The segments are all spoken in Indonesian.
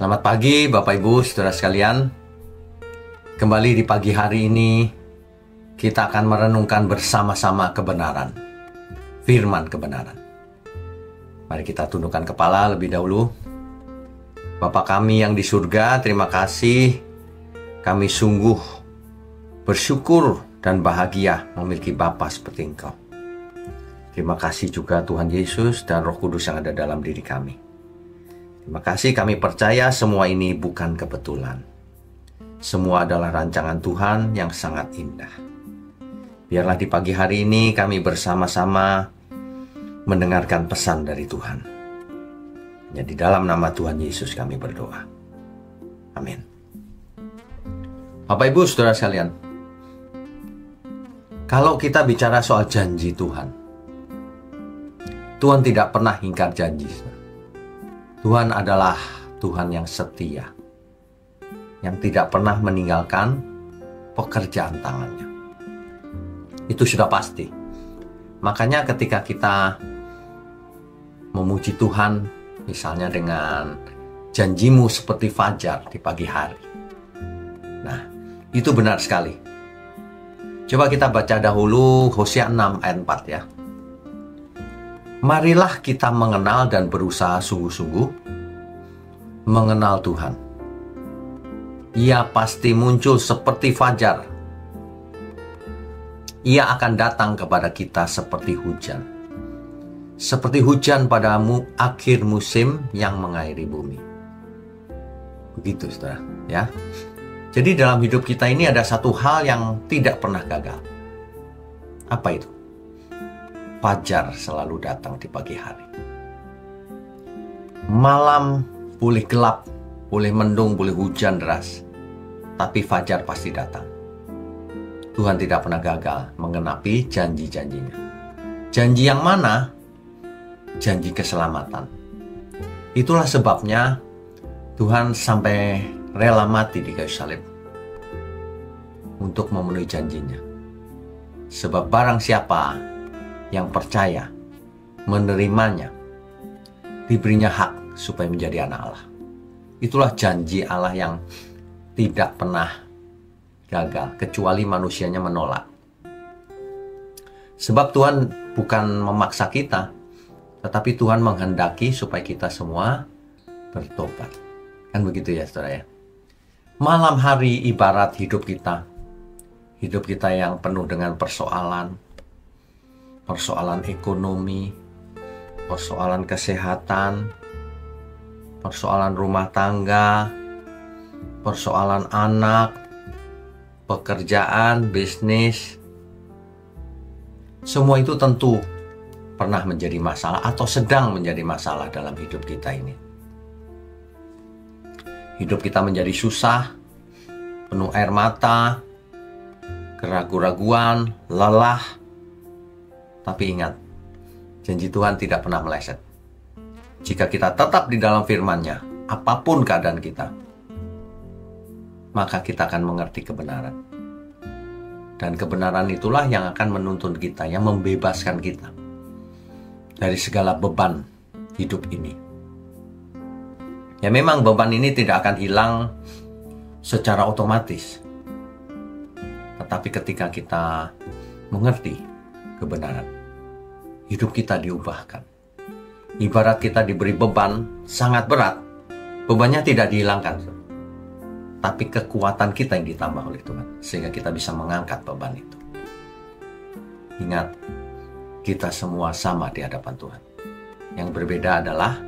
Selamat pagi Bapak Ibu Saudara sekalian. Kembali di pagi hari ini kita akan merenungkan bersama-sama kebenaran, firman kebenaran. Mari kita tundukkan kepala lebih dahulu. Bapa kami yang di surga, terima kasih. Kami sungguh bersyukur dan bahagia memiliki Bapa seperti Engkau. Terima kasih juga Tuhan Yesus dan Roh Kudus yang ada dalam diri kami. Terima kasih, kami percaya semua ini bukan kebetulan. Semua adalah rancangan Tuhan yang sangat indah. Biarlah di pagi hari ini kami bersama-sama mendengarkan pesan dari Tuhan. Hanya di dalam nama Tuhan Yesus kami berdoa. Amin. Bapak Ibu Saudara sekalian, kalau kita bicara soal janji Tuhan, Tuhan tidak pernah ingkar janji. Tuhan adalah Tuhan yang setia, yang tidak pernah meninggalkan pekerjaan tangannya. Itu sudah pasti. Makanya ketika kita memuji Tuhan, misalnya dengan janjimu seperti fajar di pagi hari. Nah, itu benar sekali. Coba kita baca dahulu Hosea 6 ayat 4 ya. Marilah kita mengenal dan berusaha sungguh-sungguh mengenal Tuhan. Ia pasti muncul seperti fajar. Ia akan datang kepada kita seperti hujan. Seperti hujan pada akhir musim yang mengairi bumi. Begitu, saudara, ya. Jadi dalam hidup kita ini ada satu hal yang tidak pernah gagal. Apa itu? Fajar selalu datang di pagi hari. Malam boleh gelap, boleh mendung, boleh hujan deras, tapi fajar pasti datang. Tuhan tidak pernah gagal menggenapi janji-janjinya. Janji yang mana? Janji keselamatan. Itulah sebabnya Tuhan sampai rela mati di kayu salib untuk memenuhi janjinya. Sebab barang siapa yang percaya, menerimanya, diberinya hak supaya menjadi anak Allah. Itulah janji Allah yang tidak pernah gagal, kecuali manusianya menolak. Sebab Tuhan bukan memaksa kita, tetapi Tuhan menghendaki supaya kita semua bertobat. Kan begitu ya saudara ya. Malam hari ibarat hidup kita yang penuh dengan persoalan ekonomi, persoalan kesehatan, persoalan rumah tangga, persoalan anak, pekerjaan, bisnis. Semua itu tentu pernah menjadi masalah atau sedang menjadi masalah dalam hidup kita ini. Hidup kita menjadi susah, penuh air mata, keraguan-raguan, lelah. Tapi ingat, janji Tuhan tidak pernah meleset. Jika kita tetap di dalam firman-Nya, apapun keadaan kita, maka kita akan mengerti kebenaran. Dan kebenaran itulah yang akan menuntun kita, yang membebaskan kita dari segala beban hidup ini. Ya memang beban ini tidak akan hilang secara otomatis. Tetapi ketika kita mengerti kebenaran, hidup kita diubahkan. Ibarat kita diberi beban sangat berat, bebannya tidak dihilangkan, tapi kekuatan kita yang ditambah oleh Tuhan, sehingga kita bisa mengangkat beban itu. Ingat, kita semua sama di hadapan Tuhan. Yang berbeda adalah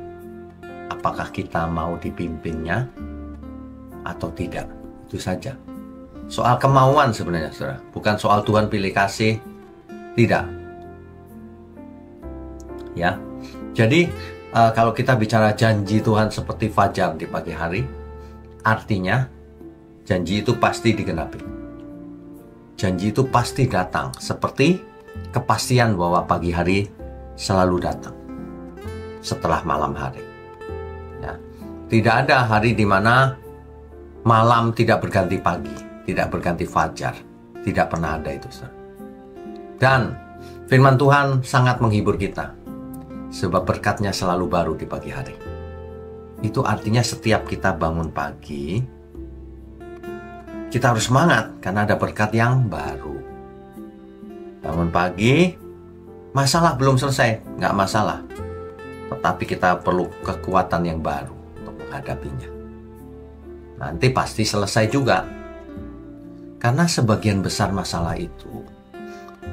apakah kita mau dipimpinnya atau tidak. Itu saja. Soal kemauan sebenarnya, saudara. Bukan soal Tuhan pilih kasih. Tidak. Ya. Jadi kalau kita bicara janji Tuhan seperti fajar di pagi hari, artinya janji itu pasti digenapi. Janji itu pasti datang, seperti kepastian bahwa pagi hari selalu datang setelah malam hari. Ya. Tidak ada hari di mana malam tidak berganti pagi, tidak berganti fajar. Tidak pernah ada itu, saudara. Dan firman Tuhan sangat menghibur kita, sebab berkat-Nya selalu baru di pagi hari. Itu artinya setiap kita bangun pagi, kita harus semangat karena ada berkat yang baru. Bangun pagi, masalah belum selesai, nggak masalah. Tetapi kita perlu kekuatan yang baru untuk menghadapinya. Nanti pasti selesai juga. Karena sebagian besar masalah itu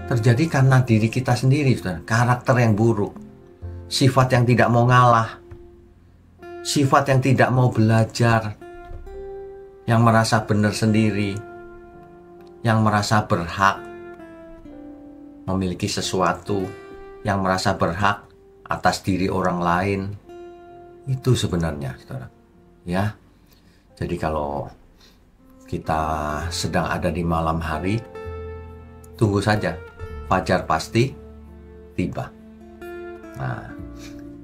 terjadi karena diri kita sendiri, saudara. Karakter yang buruk, sifat yang tidak mau ngalah, sifat yang tidak mau belajar, yang merasa benar sendiri, yang merasa berhak memiliki sesuatu, yang merasa berhak atas diri orang lain. Itu sebenarnya, saudara. Ya, jadi kalau kita sedang ada di malam hari, tunggu saja, fajar pasti tiba. Nah,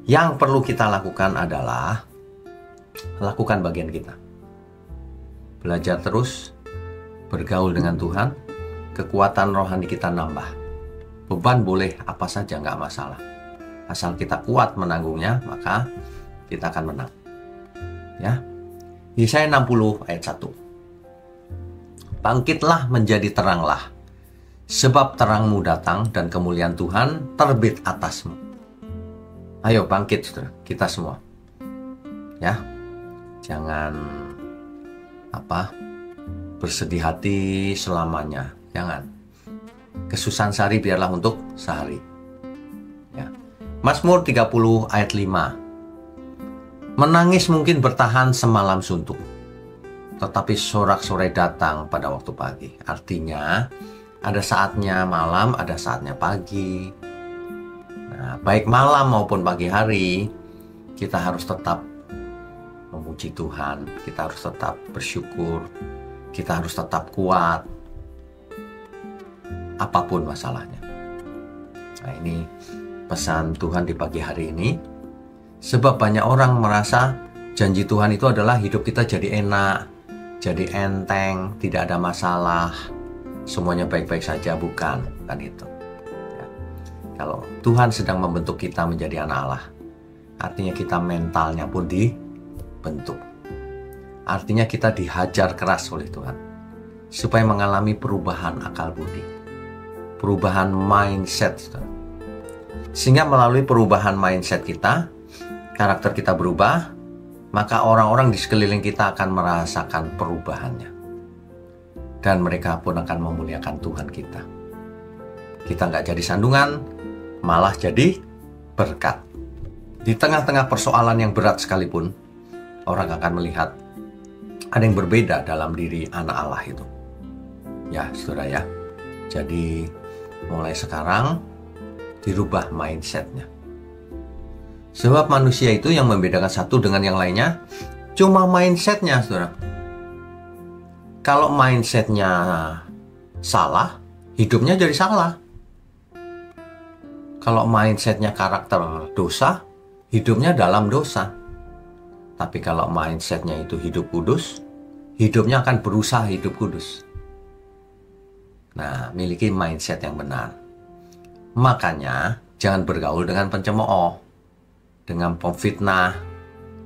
yang perlu kita lakukan adalah lakukan bagian kita. Belajar terus, bergaul dengan Tuhan, kekuatan rohani kita nambah. Beban boleh apa saja, nggak masalah. Asal kita kuat menanggungnya, maka kita akan menang. Ya, Yesaya 60 ayat 1. Bangkitlah menjadi teranglah, sebab terangmu datang dan kemuliaan Tuhan terbit atasmu. Ayo bangkit, saudara, kita semua. Ya, jangan bersedih hati selamanya. Jangan. Kesusahan sehari biarlah untuk sehari. Ya. Mazmur 30 ayat 5. Menangis mungkin bertahan semalam suntuk, tetapi sorak-sorai datang pada waktu pagi. Artinya ada saatnya malam, ada saatnya pagi. Nah, baik malam maupun pagi hari, kita harus tetap memuji Tuhan, kita harus tetap bersyukur, kita harus tetap kuat, apapun masalahnya. Nah, ini pesan Tuhan di pagi hari ini. Sebab banyak orang merasa janji Tuhan itu adalah hidup kita jadi enak, jadi enteng, tidak ada masalah, semuanya baik-baik saja. Bukan itu. Ya. Kalau Tuhan sedang membentuk kita menjadi anak Allah, artinya kita mentalnya pun dibentuk. Artinya kita dihajar keras oleh Tuhan supaya mengalami perubahan akal budi, perubahan mindset. Sehingga melalui perubahan mindset kita, karakter kita berubah, maka orang-orang di sekeliling kita akan merasakan perubahannya. Dan mereka pun akan memuliakan Tuhan kita. Kita nggak jadi sandungan, malah jadi berkat. Di tengah-tengah persoalan yang berat sekalipun, orang akan melihat ada yang berbeda dalam diri anak Allah itu. Ya, saudara ya. Jadi mulai sekarang dirubah mindsetnya. Sebab manusia itu yang membedakan satu dengan yang lainnya cuma mindsetnya, saudara. Kalau mindsetnya salah, hidupnya jadi salah. Kalau mindsetnya karakter dosa, hidupnya dalam dosa. Tapi kalau mindsetnya itu hidup kudus, hidupnya akan berusaha hidup kudus. Nah, miliki mindset yang benar. Makanya jangan bergaul dengan pencemooh, dengan pemfitnah,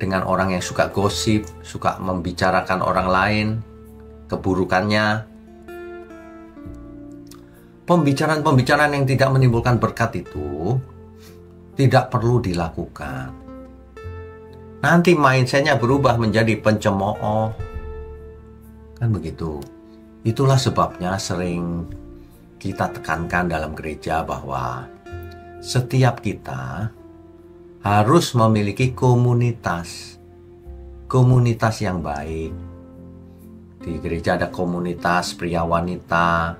dengan orang yang suka gosip, suka membicarakan orang lain, keburukannya. Pembicaraan-pembicaraan yang tidak menimbulkan berkat itu tidak perlu dilakukan. Nanti mindsetnya berubah menjadi pencemooh. Kan begitu. Itulah sebabnya sering kita tekankan dalam gereja bahwa setiap kita harus memiliki komunitas yang baik. Di gereja ada komunitas pria wanita,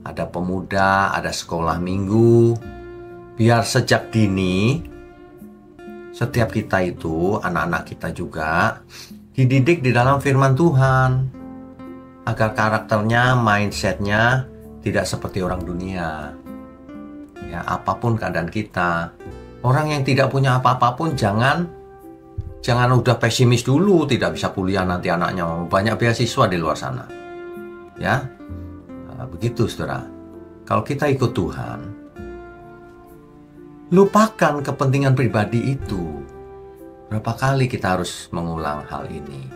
ada pemuda, ada sekolah minggu. Biar sejak dini, setiap kita itu, anak-anak kita juga, dididik di dalam firman Tuhan. Agar karakternya, mindsetnya tidak seperti orang dunia. Ya, apapun keadaan kita. Orang yang tidak punya apa-apa pun jangan udah pesimis dulu, tidak bisa kuliah nanti anaknya. Banyak beasiswa di luar sana. Ya, begitu saudara. Kalau kita ikut Tuhan, lupakan kepentingan pribadi itu. Berapa kali kita harus mengulang hal ini?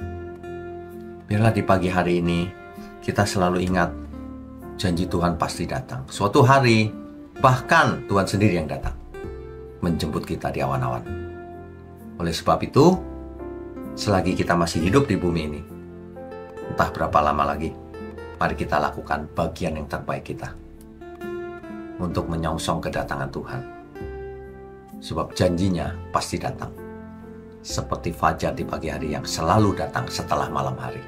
Biarlah di pagi hari ini kita selalu ingat janji Tuhan pasti datang. Suatu hari bahkan Tuhan sendiri yang datang menjemput kita di awan-awan. Oleh sebab itu, selagi kita masih hidup di bumi ini, entah berapa lama lagi, mari kita lakukan bagian yang terbaik kita untuk menyongsong kedatangan Tuhan. Sebab janjinya pasti datang. Seperti fajar di pagi hari yang selalu datang setelah malam hari.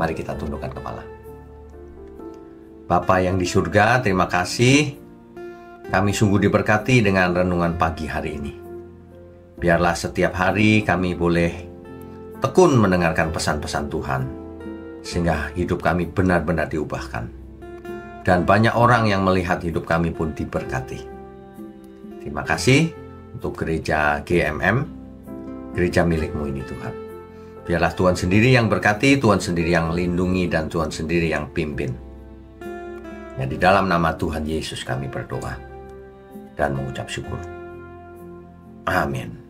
Mari kita tundukkan kepala. Bapa yang di surga, terima kasih. Kami sungguh diberkati dengan renungan pagi hari ini. Biarlah setiap hari kami boleh tekun mendengarkan pesan-pesan Tuhan, sehingga hidup kami benar-benar diubahkan. Dan banyak orang yang melihat hidup kami pun diberkati. Terima kasih untuk gereja GMM, gereja milik-Mu ini Tuhan. Biarlah Tuhan sendiri yang berkati, Tuhan sendiri yang lindungi, dan Tuhan sendiri yang pimpin. Ya, di dalam nama Tuhan Yesus kami berdoa dan mengucap syukur. Amin.